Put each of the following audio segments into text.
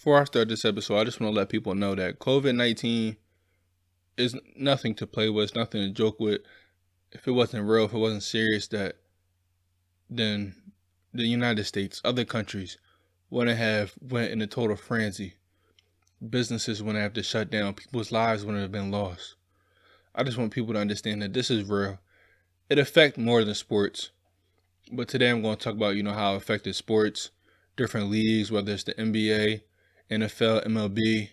Before I start this episode, I just want to let people know that COVID-19 is nothing to play with, it's nothing to joke with. If it wasn't real, if it wasn't serious, then the United States, other countries, wouldn't have went in a total frenzy. Businesses wouldn't have to shut down. People's lives wouldn't have been lost. I just want people to understand that this is real. It affects more than sports. But today I'm going to talk about, how it affected sports, different leagues, whether it's the NBA, NFL, MLB,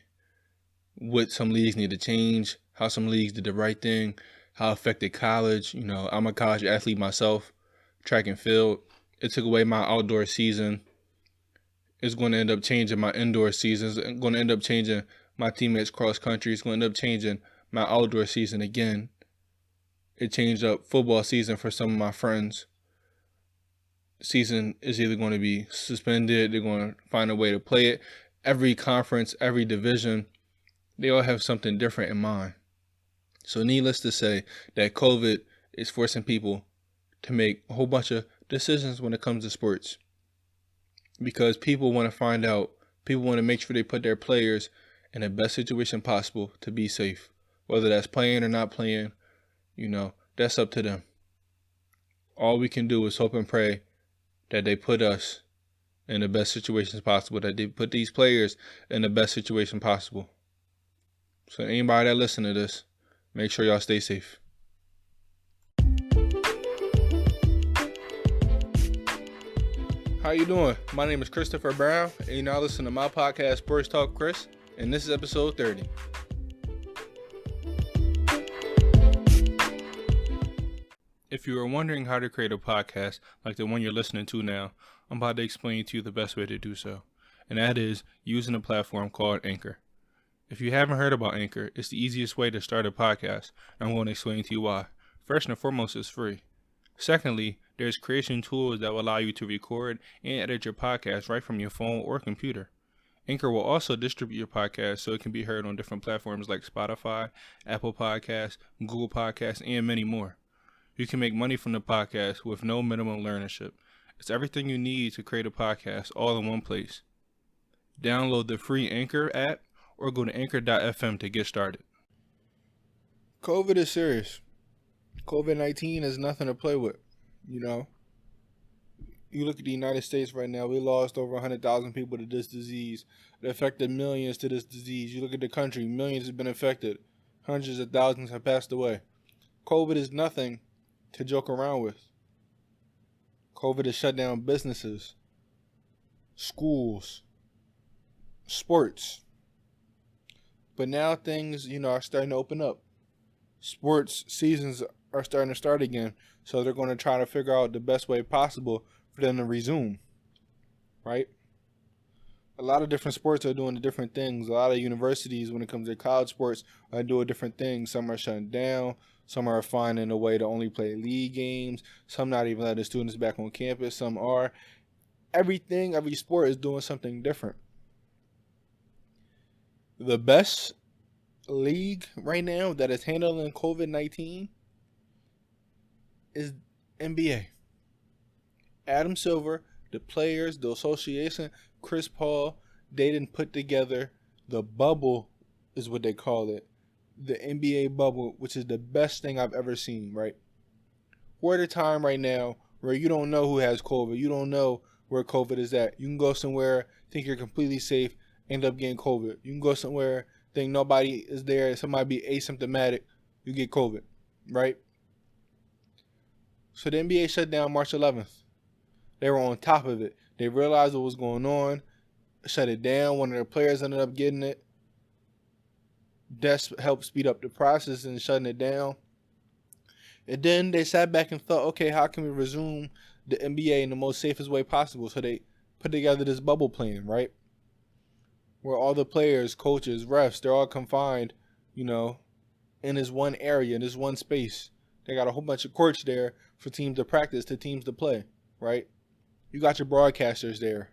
what some leagues need to change, how some leagues did the right thing, how it affected college. I'm a college athlete myself, track and field. It took away my outdoor season. It's going to end up changing my indoor seasons. It's going to end up changing my teammates cross country. It's going to end up changing my outdoor season again. It changed up football season for some of my friends. Season is either going to be suspended, they're going to find a way to play it. Every conference, every division, they all have something different in mind. So needless to say that COVID is forcing people to make a whole bunch of decisions when it comes to sports. Because people want to find out, people want to make sure they put their players in the best situation possible to be safe. Whether that's playing or not playing, that's up to them. All we can do is hope and pray that they put us in the best situations possible, that they put these players in the best situation possible. So anybody that listen to this, make sure y'all stay safe. How you doing? My name is Christopher Brown, and you're now listening to my podcast, Sports Talk Chris, and this is episode 30. If you are wondering how to create a podcast like the one you're listening to now, I'm about to explain to you the best way to do so, and that is using a platform called Anchor. If you haven't heard about Anchor, it's the easiest way to start a podcast, and I'm going to explain to you why. First and foremost, it's free. Secondly, there's creation tools that will allow you to record and edit your podcast right from your phone or computer. Anchor will also distribute your podcast so it can be heard on different platforms like Spotify, Apple Podcasts, Google Podcasts, and many more. You can make money from the podcast with no minimum learnership. It's everything you need to create a podcast all in one place. Download the free Anchor app or go to anchor.fm to get started. COVID is serious. COVID-19 is nothing to play with. You look at the United States right now, we lost over 100,000 people to this disease. It affected millions to this disease. You look at the country, millions have been affected. Hundreds of thousands have passed away. COVID is nothing to joke around with. COVID has shut down businesses, schools, sports. But now things, are starting to open up. Sports seasons are starting to start again. So they're going to try to figure out the best way possible for them to resume. Right? A lot of different sports are doing different things. A lot of universities, when it comes to college sports, are doing different things. Some are shutting down. Some are finding a way to only play league games. Some not even letting students back on campus. Some are. Every sport is doing something different. The best league right now that is handling COVID-19 is NBA. Adam Silver, the players, the association, Chris Paul, they didn't put together the bubble, is what they call it. The NBA bubble, which is the best thing I've ever seen, right? We're at a time right now where you don't know who has COVID. You don't know where COVID is at. You can go somewhere, think you're completely safe, end up getting COVID. You can go somewhere, think nobody is there, somebody be asymptomatic, you get COVID, right? So the NBA shut down March 11th. They were on top of it. They realized what was going on, shut it down. One of their players ended up getting it. That helped speed up the process and shutting it down. And then they sat back and thought, okay, how can we resume the NBA in the most safest way possible? So they put together this bubble plan, right? Where all the players, coaches, refs, they're all confined, in this one area, in this one space. They got a whole bunch of courts there for teams to practice, to teams to play, right? You got your broadcasters there.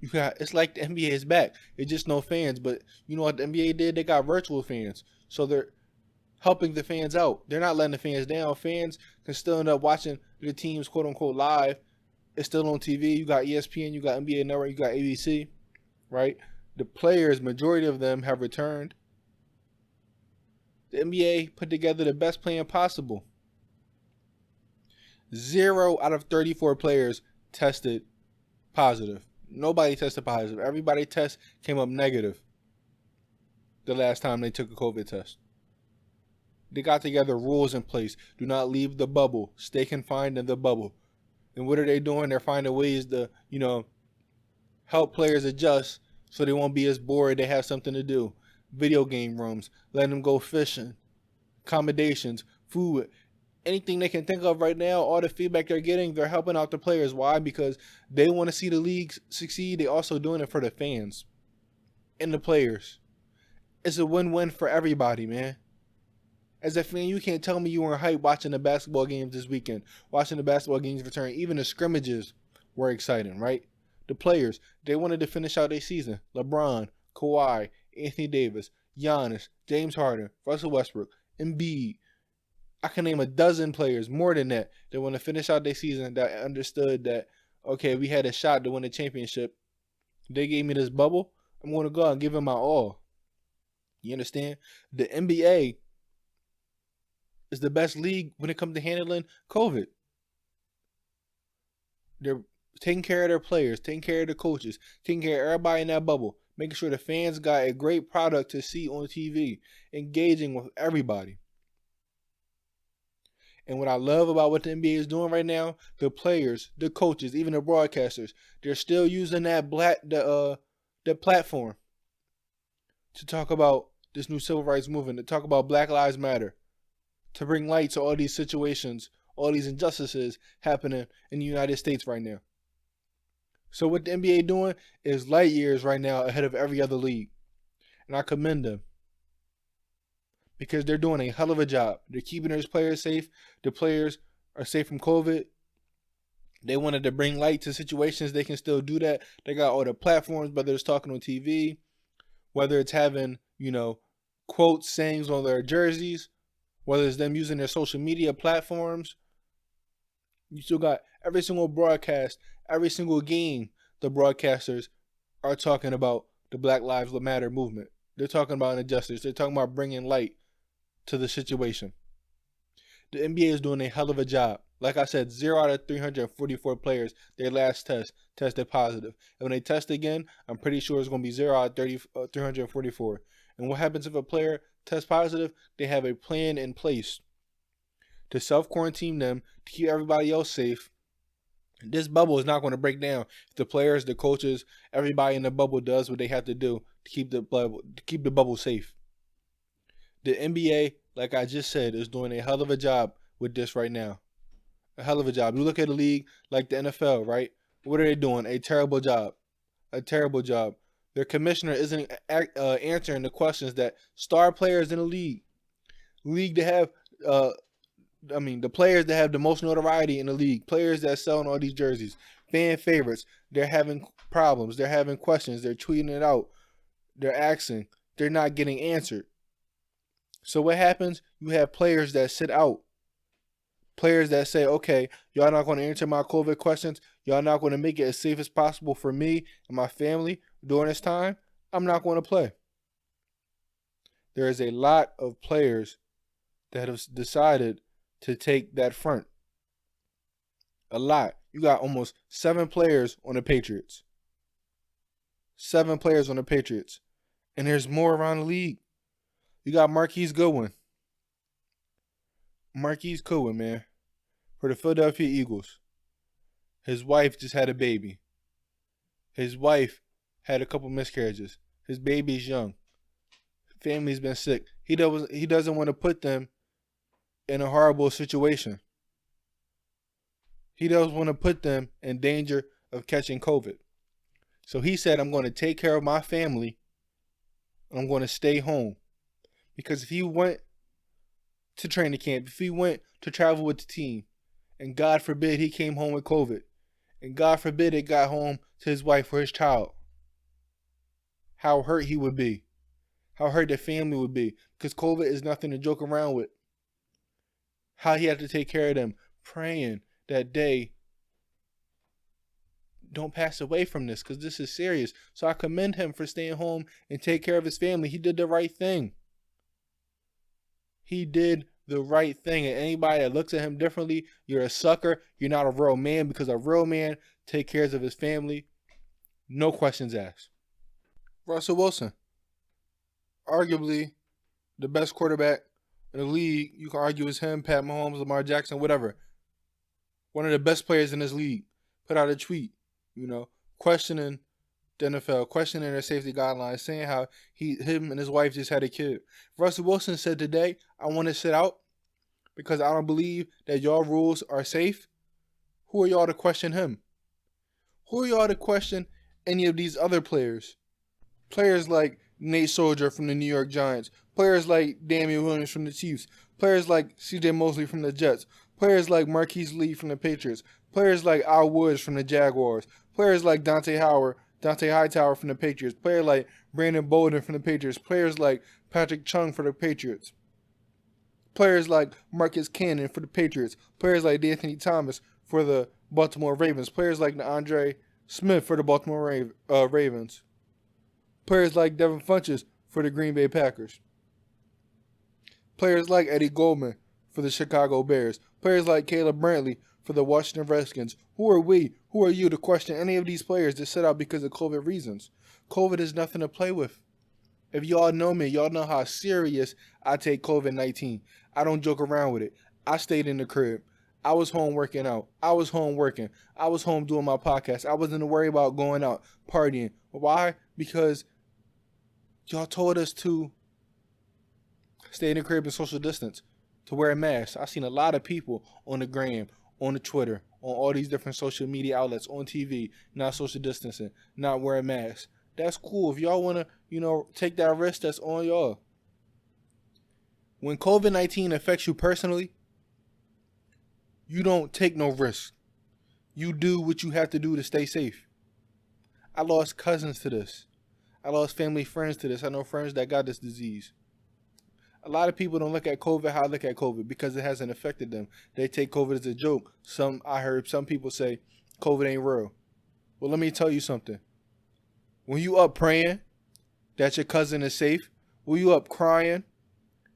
It's like the NBA is back. It's just no fans, but you know what the NBA did? They got virtual fans. So they're helping the fans out. They're not letting the fans down. Fans can still end up watching the teams, quote unquote, live. It's still on TV. You got ESPN, you got NBA Network, you got ABC, right? The players, majority of them have returned. The NBA put together the best plan possible. 0 out of 34 players tested positive. Nobody tested positive. Everybody test came up negative the last time they took a COVID test. They got together rules in place. Do not leave the bubble. Stay confined in the bubble. And what are they doing? They're finding ways to, help players adjust so they won't be as bored. They have something to do. Video game rooms, letting them go fishing, accommodations, food, anything they can think of right now. All the feedback they're getting, they're helping out the players. Why? Because they want to see the league succeed. They're also doing it for the fans and the players. It's a win-win for everybody, man. As a fan, you can't tell me you weren't hyped watching the basketball games this weekend, watching the basketball games return. Even the scrimmages were exciting, right? The players, they wanted to finish out their season. LeBron, Kawhi, Anthony Davis, Giannis, James Harden, Russell Westbrook, Embiid. I can name a dozen players, more than that want to finish out their season, that understood that, okay, we had a shot to win the championship. They gave me this bubble. I'm going to go out and give them my all. You understand? The NBA is the best league when it comes to handling COVID. They're taking care of their players, taking care of the coaches, taking care of everybody in that bubble, making sure the fans got a great product to see on TV, engaging with everybody. And what I love about what the NBA is doing right now, the players, the coaches, even the broadcasters, they're still using that platform to talk about this new civil rights movement, to talk about Black Lives Matter, to bring light to all these situations, all these injustices happening in the United States right now. So what the NBA doing is light years right now ahead of every other league. And I commend them, because they're doing a hell of a job. They're keeping their players safe. The players are safe from COVID. They wanted to bring light to situations. They can still do that. They got all the platforms, whether it's talking on TV, whether it's having, quotes, sayings on their jerseys, whether it's them using their social media platforms. You still got every single broadcast, every single game, the broadcasters are talking about the Black Lives Matter movement. They're talking about injustice. They're talking about bringing light to the situation. The NBA is doing a hell of a job. Like I said, 0 out of 344 players, their last test tested positive. And when they test again, I'm pretty sure it's going to be 0 out of 344. And what happens if a player tests positive? They have a plan in place to self-quarantine them, to keep everybody else safe. This bubble is not going to break down if the players, the coaches, everybody in the bubble does what they have to do to keep the bubble safe. The NBA, like I just said, is doing a hell of a job with this right now. A hell of a job. You look at a league like the NFL, right? What are they doing? A terrible job. A terrible job. Their commissioner isn't answering the questions that star players in the league that have, the players that have the most notoriety in the league, players that selling all these jerseys, fan favorites, they're having problems. They're having questions. They're tweeting it out. They're asking. They're not getting answered. So what happens? You have players that sit out. Players that say, okay, y'all not going to answer my COVID questions. Y'all not going to make it as safe as possible for me and my family during this time. I'm not going to play. There is a lot of players that have decided to take that front. A lot. You got almost 7 players on the Patriots. 7 players on the Patriots. And there's more around the league. You got Marquise Goodwin. Marquise Goodwin, man, for the Philadelphia Eagles. His wife just had a baby. His wife had a couple miscarriages. His baby's young. Family's been sick. He doesn't want to put them in a horrible situation. He doesn't want to put them in danger of catching COVID. So he said, I'm going to take care of my family. I'm going to stay home. Because if he went to training camp, if he went to travel with the team, and God forbid he came home with COVID, and God forbid it got home to his wife or his child, how hurt he would be. How hurt the family would be. Because COVID is nothing to joke around with. How he had to take care of them, praying that day don't pass away from this, because this is serious. So I commend him for staying home and take care of his family. He did the right thing. He did the right thing. And anybody that looks at him differently, you're a sucker. You're not a real man, because a real man take care of his family. No questions asked. Russell Wilson, arguably the best quarterback in the league. You can argue is him, Pat Mahomes, Lamar Jackson, whatever. One of the best players in this league put out a tweet, questioning the NFL, questioning their safety guidelines, saying how him and his wife just had a kid. Russell Wilson said today, I want to sit out because I don't believe that y'all rules are safe. Who are y'all to question him? Who are y'all to question any of these other players? Players like Nate Soldier from the New York Giants. Players like Damian Williams from the Chiefs. Players like C.J. Mosley from the Jets. Players like Marquise Lee from the Patriots. Players like Al Woods from the Jaguars. Players like Dante Hightower from the Patriots. Players like Brandon Bolden from the Patriots. Players like Patrick Chung for the Patriots. Players like Marcus Cannon for the Patriots. Players like D'Anthony Thomas for the Baltimore Ravens. Players like DeAndre Smith for the Baltimore Ravens. Players like Devin Funchess for the Green Bay Packers. Players like Eddie Goldman for the Chicago Bears. Players like Caleb Brantley for the Washington Redskins. Who are we? Who are you to question any of these players that sit out because of COVID reasons? COVID is nothing to play with. If y'all know me, y'all know how serious I take COVID-19. I don't joke around with it. I stayed in the crib. I was home working out. I was home working. I was home doing my podcast. I wasn't worried about going out, partying. Why? Because y'all told us to stay in the crib and social distance, to wear a mask. I've seen a lot of people on the gram, on the Twitter, on all these different social media outlets, on TV, not social distancing, not wearing masks. That's cool. If y'all want to, take that risk, that's on y'all. When COVID-19 affects you personally, you don't take no risk. You do what you have to do to stay safe. I lost cousins to this. I lost family friends to this. I know friends that got this disease. A lot of people don't look at COVID how I look at COVID because it hasn't affected them. They take COVID as a joke. I heard some people say COVID ain't real. Well, let me tell you something. When you up praying that your cousin is safe, when you up crying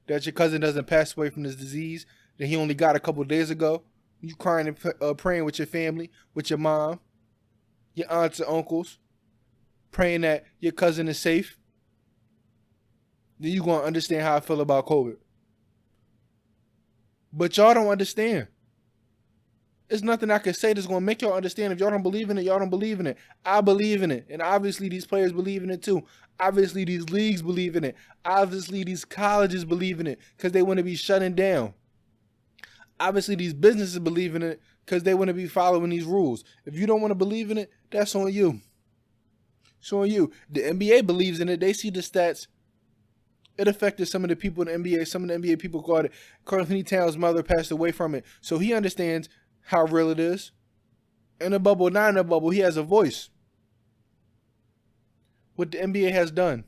that your cousin doesn't pass away from this disease that he only got a couple days ago, you crying and praying with your family, with your mom, your aunts and uncles, praying that your cousin is safe, then you're going to understand how I feel about COVID. But y'all don't understand. There's nothing I can say that's going to make y'all understand. If y'all don't believe in it, y'all don't believe in it. I believe in it. And obviously these players believe in it too. Obviously these leagues believe in it. Obviously these colleges believe in it because they want to be shutting down. Obviously these businesses believe in it because they want to be following these rules. If you don't want to believe in it, that's on you. It's on you. The NBA believes in it. They see the stats. It affected some of the people in the NBA. Some of the NBA people called it. Karl Anthony Towns' mother passed away from it. So he understands how real it is. In a bubble, not in a bubble, he has a voice. What the NBA has done,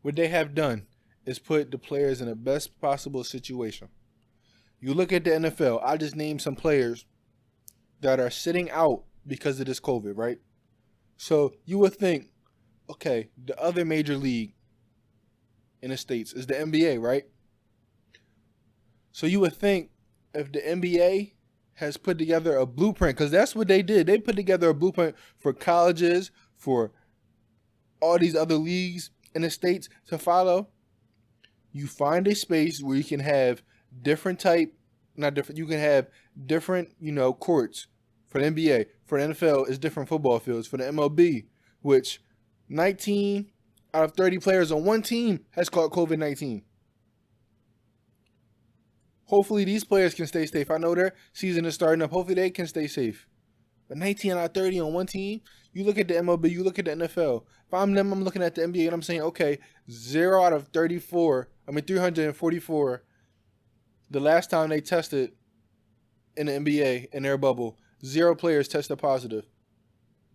what they have done is put the players in the best possible situation. You look at the NFL, I just named some players that are sitting out because of this COVID, right? So you would think, okay, the other major league in the States is the NBA, right? So you would think if the NBA has put together a blueprint, because that's what they did. They put together a blueprint for colleges, for all these other leagues in the States to follow. You find a space where you can have different, courts. For the NBA, for the NFL, it's different football fields. For the MLB, which 19 out of 30 players on one team has caught COVID-19. Hopefully these players can stay safe. I know their season is starting up. Hopefully they can stay safe. But 19 out of 30 on one team, you look at the MLB, you look at the NFL. If I'm them, I'm looking at the NBA and I'm saying, okay, 0 out of 344, the last time they tested in the NBA in their bubble, 0 players tested positive.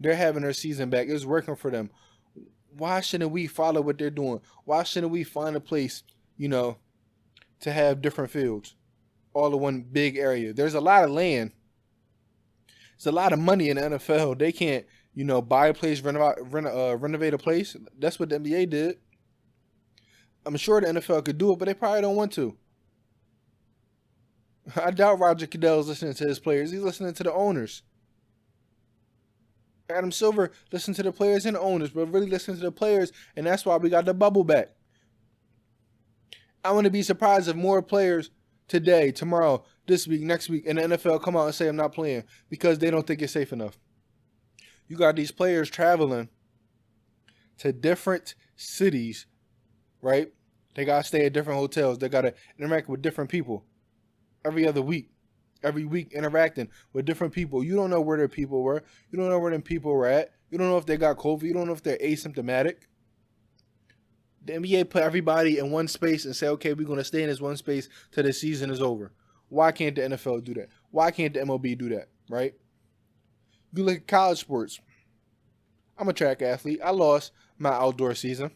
They're having their season back. It was working for them. Why shouldn't we follow what they're doing? Why shouldn't we find a place, to have different fields all in one big area? There's a lot of land It's a lot of money in the NFL. They can't, buy a place, renovate a place. That's what the NBA did. I'm sure the NFL could do it, but they probably don't want to. I doubt Roger Goodell is listening to his players. He's listening to the owners. Adam Silver listened to the players and the owners, but really listening to the players, and that's why we got the bubble back. I wouldn't be surprised if more players today, tomorrow, this week, next week, in the NFL come out and say I'm not playing because they don't think it's safe enough. You got these players traveling to different cities, right? They got to stay at different hotels. They got to interact with different people every other week. Every week interacting with different people. You don't know where their people were. You don't know where them people were at. You don't know if they got COVID. You don't know if they're asymptomatic. The NBA put everybody in one space and say, okay, we're going to stay in this one space till the season is over. Why can't the NFL do that? Why can't the MLB do that, right? You look at college sports. I'm a track athlete. I lost my outdoor season.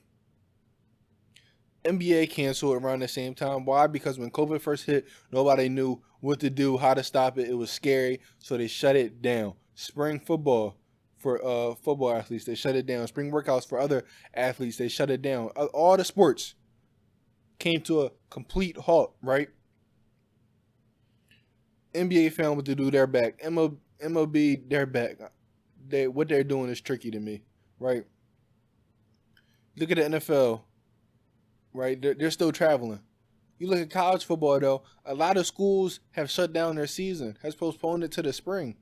NBA canceled around the same time. Why? Because when COVID first hit, nobody knew what to do, how to stop it. It was scary, so they shut it down. Spring football for football athletes, they shut it down. Spring workouts for other athletes, they shut it down. All the sports came to a complete halt, right? NBA found what to do, they're back. MLB, they're back. What they're doing is tricky to me, right? Look at the NFL, right? They're still traveling. You look at college football, though, a lot of schools have shut down their season, has postponed it to the spring.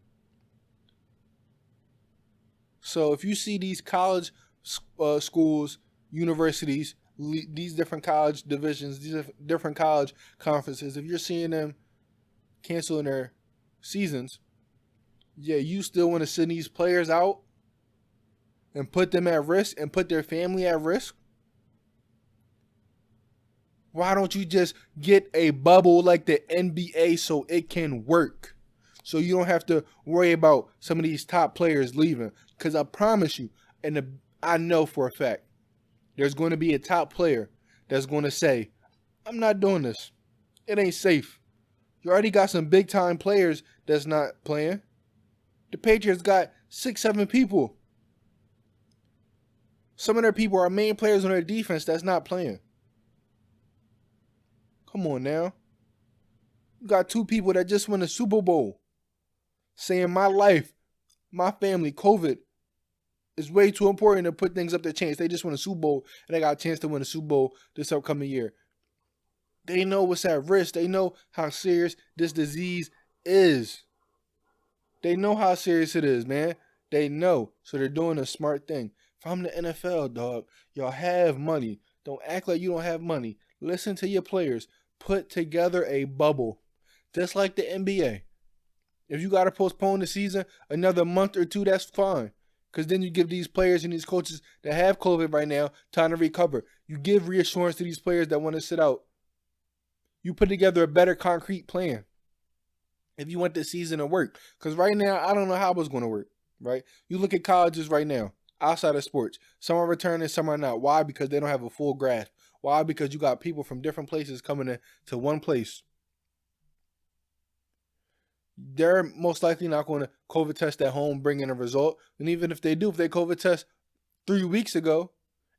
So if you see these college schools, universities, these different college divisions, these different college conferences, if you're seeing them canceling their seasons, yeah, you still want to send these players out and put them at risk and put their family at risk? Why don't you just get a bubble like the NBA so it can work? So you don't have to worry about some of these top players leaving. Because I promise you, and I know for a fact, there's going to be a top player that's going to say, I'm not doing this. It ain't safe. You already got some big time players that's not playing. The Patriots got 6-7 people. Some of their people are main players on their defense that's not playing. Come on now. You got 2 people that just won the Super Bowl saying my life, my family, COVID is way too important to put things up to chance. They just won a Super Bowl and they got a chance to win a Super Bowl this upcoming year. They know what's at risk. They know how serious this disease is. They know how serious it is, man. They know. So they're doing a smart thing. If I'm the NFL, dog, y'all have money. Don't act like you don't have money. Listen to your players. Put together a bubble. Just like the NBA. If you got to postpone the season another month or 2, that's fine. Because then you give these players and these coaches that have COVID right now time to recover. You give reassurance to these players that want to sit out. You put together a better concrete plan if you want this season to work. Because right now, I don't know how it's going to work, right? You look at colleges right now, outside of sports. Some are returning, some are not. Why? Because they don't have a full grasp. Why? Because you got people from different places coming in to one place. They're most likely not going to COVID test at home, bring in a result. And even if they do, if they COVID test 3 weeks ago,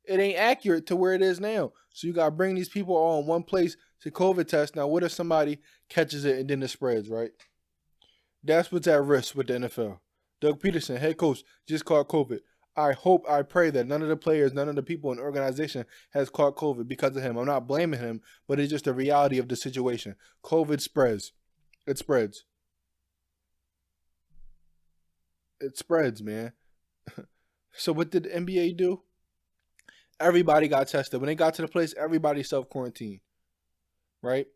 it ain't accurate to where it is now. So you got to bring these people all in one place to COVID test. Now, what if somebody catches it and then it spreads, right? That's what's at risk with the NFL. Doug Peterson, head coach, just caught COVID. I pray that none of the players, none of the people in the organization has caught COVID because of him. I'm not blaming him, but it's just the reality of the situation. COVID spreads. It spreads. It spreads, man. So what did the NBA do? Everybody got tested. When they got to the place, everybody self-quarantined, right?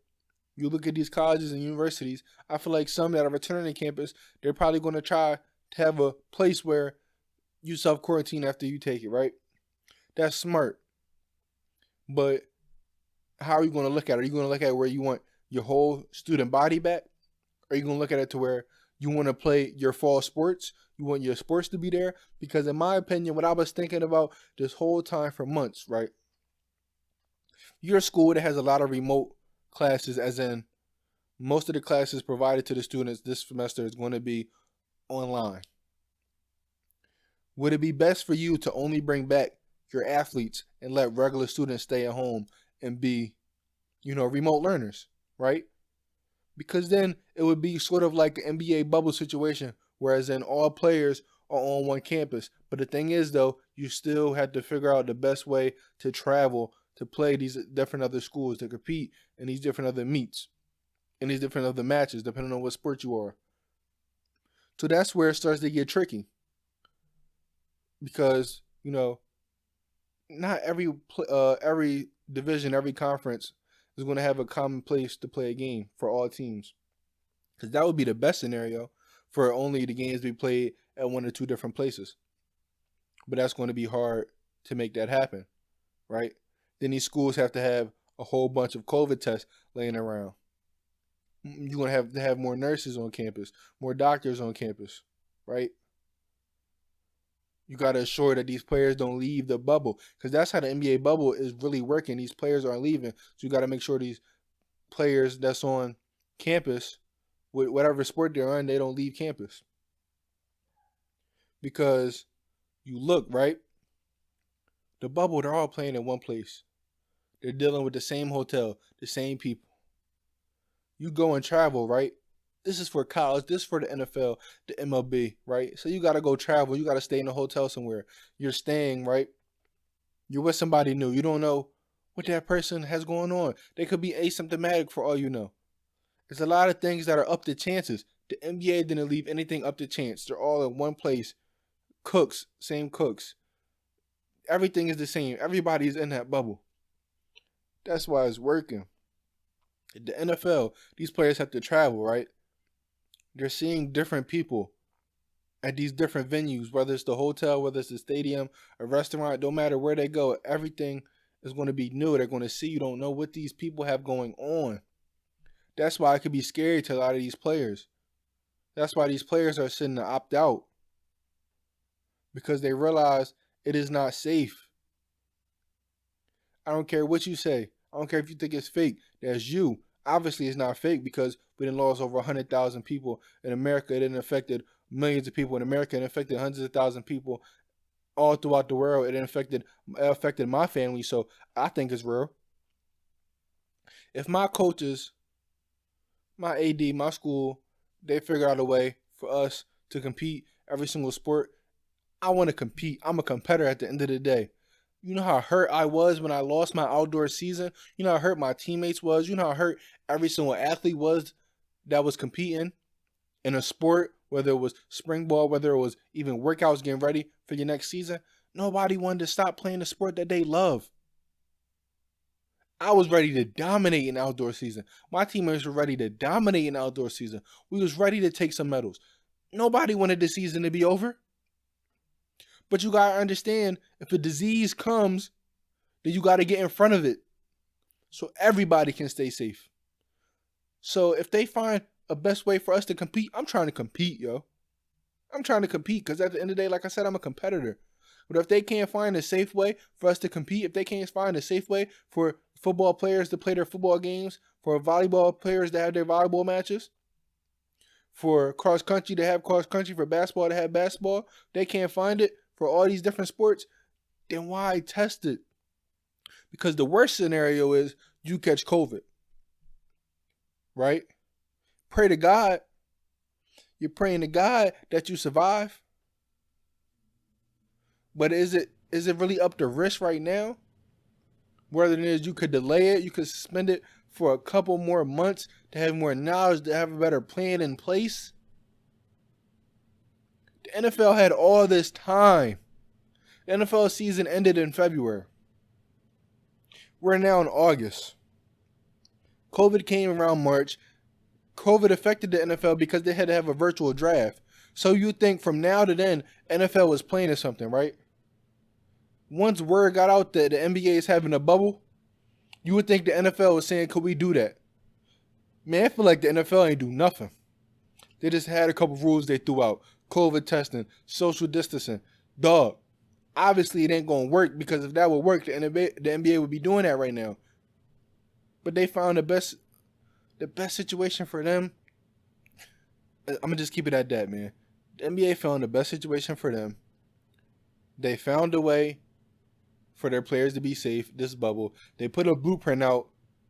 You look at these colleges and universities, I feel like some that are returning to campus, they're probably going to try to have a place where you self-quarantine after you take it, right? That's smart. But how are you going to look at it? Are you going to look at where you want your whole student body back? Are you going to look at it to where you want to play your fall sports? You want your sports to be there? Because in my opinion, what I was thinking about this whole time for months, right? You're a school that has a lot of remote classes, as in most of the classes provided to the students this semester is going to be online? Would it be best for you to only bring back your athletes and let regular students stay at home and be, remote learners, right? Because then it would be sort of like an NBA bubble situation, whereas then all players are on one campus. But the thing is, though, you still have to figure out the best way to travel to play these different other schools, to compete in these different other meets, in these different other matches, depending on what sport you are. So that's where it starts to get tricky because, not every division, every conference is going to have a common place to play a game for all teams. Because that would be the best scenario for only the games to be played at one or two different places. But that's going to be hard to make that happen, right? Then these schools have to have a whole bunch of COVID tests laying around. You're going to have more nurses on campus, more doctors on campus, right? You got to assure that these players don't leave the bubble because that's how the NBA bubble is really working. These players aren't leaving. So you got to make sure these players that's on campus, with whatever sport they're on, they don't leave campus. Because you look, right? The bubble, they're all playing in one place. They're dealing with the same hotel, the same people. You go and travel, right? This is for college. This is for the NFL, the MLB, right? So you got to go travel. You got to stay in a hotel somewhere. You're staying, right? You're with somebody new. You don't know what that person has going on. They could be asymptomatic for all you know. There's a lot of things that are up to chances. The NBA didn't leave anything up to chance. They're all in one place. Cooks, same cooks. Everything is the same. Everybody's in that bubble. That's why it's working. The NFL, these players have to travel, right? They're seeing different people at these different venues, whether it's the hotel, whether it's the stadium, a restaurant, don't matter where they go, everything is going to be new. They're going to see, you don't know what these people have going on. That's why it could be scary to a lot of these players. That's why these players are sitting to opt out. Because they realize it is not safe. I don't care what you say. I don't care if you think it's fake. That's you. Obviously, it's not fake because we done lost over 100,000 people in America. It didn't affected millions of people in America. It affected hundreds of thousands of people all throughout the world. It affected my family, so I think it's real. If my coaches, my AD, my school, they figure out a way for us to compete every single sport, I want to compete. I'm a competitor at the end of the day. You know how hurt I was when I lost my outdoor season? You know how hurt my teammates was? You know how hurt every single athlete was that was competing in a sport, whether it was spring ball, whether it was even workouts getting ready for your next season? Nobody wanted to stop playing the sport that they love. I was ready to dominate in outdoor season. My teammates were ready to dominate in outdoor season. We was ready to take some medals. Nobody wanted the season to be over. But you got to understand, if a disease comes, then you got to get in front of it so everybody can stay safe. So if they find a best way for us to compete, I'm trying to compete, yo. I'm trying to compete because at the end of the day, like I said, I'm a competitor. But if they can't find a safe way for us to compete, if they can't find a safe way for football players to play their football games, for volleyball players to have their volleyball matches, for cross country to have cross country, for basketball to have basketball, they can't find it for all these different sports, then why test it? Because the worst scenario is you catch COVID, right? Pray to God. You're praying to God that you survive. But is it really up to risk right now? Whether it is you could delay it, you could suspend it for a couple more months to have more knowledge, to have a better plan in place. The NFL had all this time. The NFL season ended in February. We're now in August. COVID came around March. COVID affected the NFL because they had to have a virtual draft. So you think from now to then, NFL was playing or something, right? Once word got out that the NBA is having a bubble, you would think the NFL was saying, could we do that? Man, I feel like the NFL ain't do nothing. They just had a couple rules they threw out. COVID testing, social distancing. Dog. Obviously, it ain't going to work because if that would work, the NBA would be doing that right now. But they found the best situation for them. I'm going to just keep it at that, man. The NBA found the best situation for them. They found a way for their players to be safe this bubble. They put a blueprint out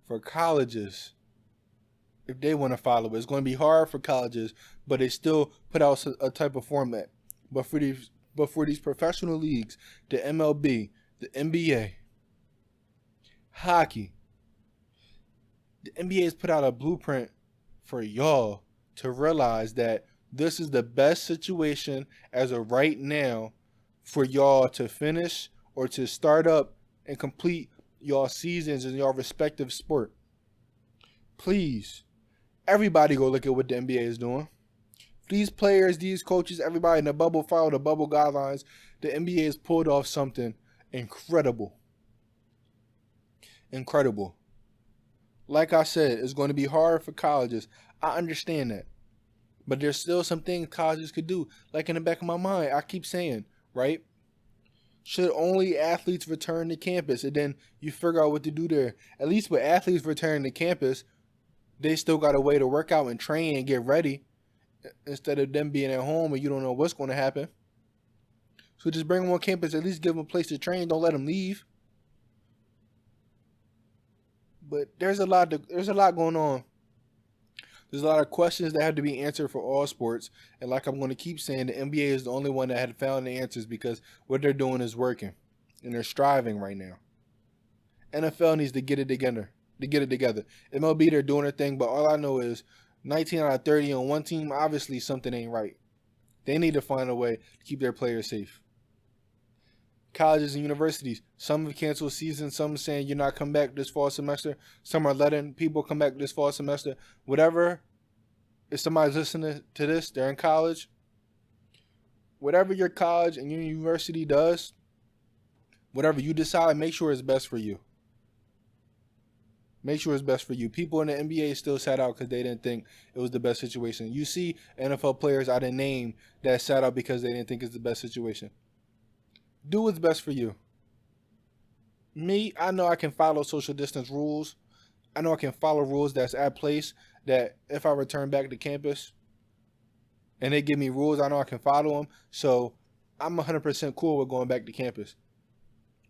for colleges if they want to follow it. It's going to be hard for colleges, but they still put out a type of format. But for these professional leagues, the MLB, the NBA, hockey, the NBA has put out a blueprint for y'all to realize that this is the best situation as of right now for y'all to finish or to start up and complete y'all seasons in y'all respective sport. Please, everybody go look at what the NBA is doing. These players, these coaches, everybody in the bubble follow the bubble guidelines. The NBA has pulled off something incredible. Incredible. Like I said, it's going to be hard for colleges. I understand that. But there's still some things colleges could do. Like in the back of my mind, I keep saying, right? Should only athletes return to campus? And then you figure out what to do there. At least with athletes returning to campus, they still got a way to work out and train and get ready. Instead of them being at home and you don't know what's going to happen. So just bring them on campus. At least give them a place to train. Don't let them leave. But there's a lot going on. There's a lot of questions that have to be answered for all sports. And like I'm going to keep saying, the NBA is the only one that had found the answers because what they're doing is working. And they're striving right now. NFL needs to get it together. MLB, they're doing their thing. But all I know is 19 out of 30 on one team, obviously something ain't right. They need to find a way to keep their players safe. Colleges and universities, some have canceled seasons. Some are saying you're not coming back this fall semester. Some are letting people come back this fall semester. Whatever, if somebody's listening to this, they're in college. Whatever your college and your university does, whatever you decide, make sure it's best for you. Make sure it's best for you. People in the NBA still sat out because they didn't think it was the best situation. You see NFL players I didn't name that sat out because they didn't think it's the best situation. Do what's best for you. Me, I know I can follow social distance rules. I know I can follow rules that's at place that if I return back to campus and they give me rules, I know I can follow them. So I'm 100% cool with going back to campus.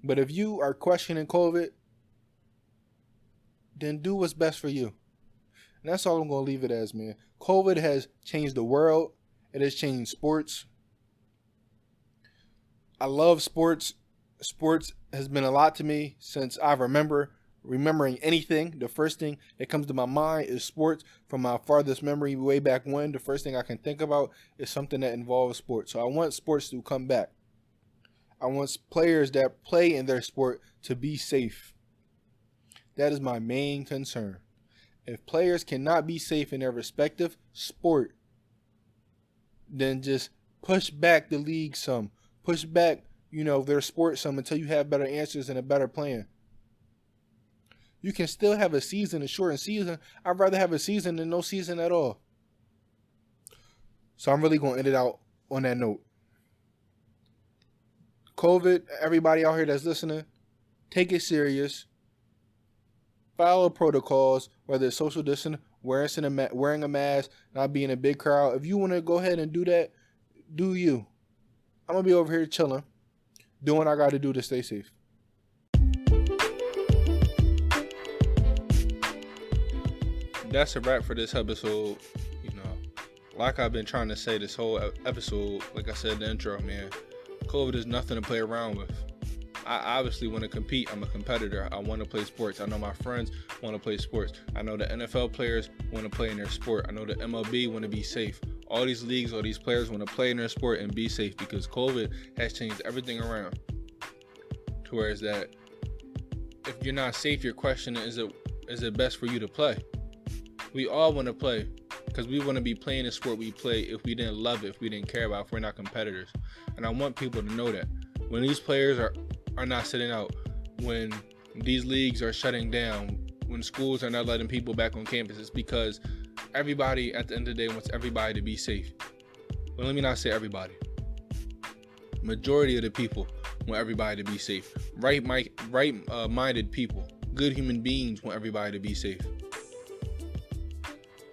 But if you are questioning COVID, then do what's best for you. And that's all I'm going to leave it as, man. COVID has changed the world. It has changed sports. I love sports. Sports has been a lot to me since I remembering anything. The first thing that comes to my mind is sports. From my farthest memory way back when, the first thing I can think about is something that involves sports. So I want sports to come back. I want players that play in their sport to be safe. That is my main concern. If players cannot be safe in their respective sport, then just push back the league some. Push back, their sport some until you have better answers and a better plan. You can still have a season, a shortened season. I'd rather have a season than no season at all. So I'm really going to end it out on that note. COVID, everybody out here that's listening, take it serious. Follow protocols, whether it's social distancing, wearing a mask, not being in a big crowd. If you want to go ahead and do that, do you. I'm going to be over here chilling, doing what I got to do to stay safe. That's a wrap for this episode. Like I've been trying to say this whole episode, like I said in the intro, man, COVID is nothing to play around with. I obviously want to compete. I'm a competitor. I want to play sports. I know my friends want to play sports. I know the NFL players want to play in their sport. I know the MLB want to be safe. All these leagues, all these players want to play in their sport and be safe because COVID has changed everything around. To where is that if you're not safe, your question is it best for you to play? We all want to play because we want to be playing the sport we play. If we didn't love it, if we didn't care about it, if we're not competitors. And I want people to know that when these players are not sitting out, when these leagues are shutting down, when schools are not letting people back on campus, it's because everybody at the end of the day wants everybody to be safe. Well, let me not say everybody. Majority of the people want everybody to be safe. Right-minded people, good human beings want everybody to be safe.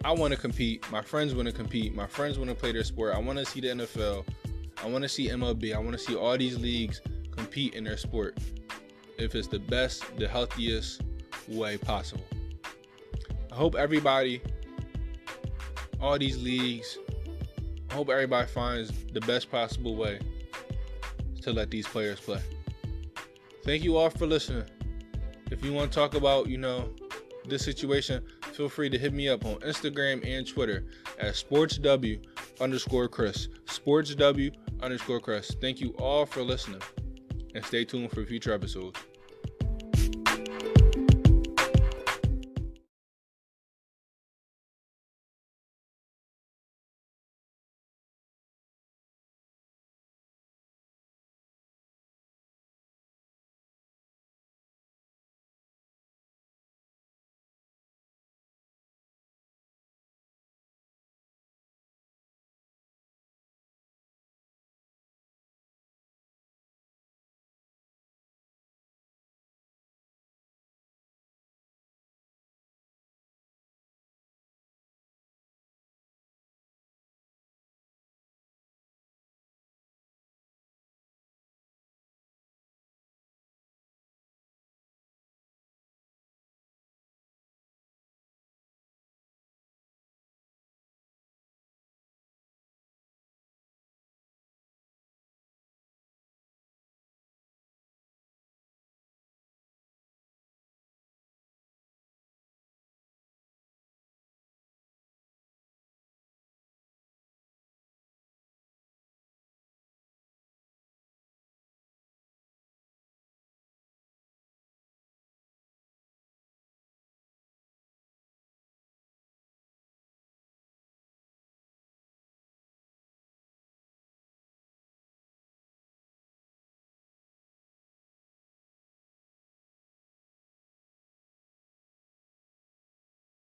I want to compete. My friends want to compete. My friends want to play their sport. I want to see the NFL. I want to see MLB. I want to see all these leagues compete in their sport if it's the best, the healthiest way possible. I hope everybody, all these leagues, I hope everybody finds the best possible way to let these players play. Thank you all for listening. If you want to talk about, this situation, feel free to hit me up on Instagram and Twitter at sportsw_Chris. sportsw_Chris. Thank you all for listening, and stay tuned for future episodes.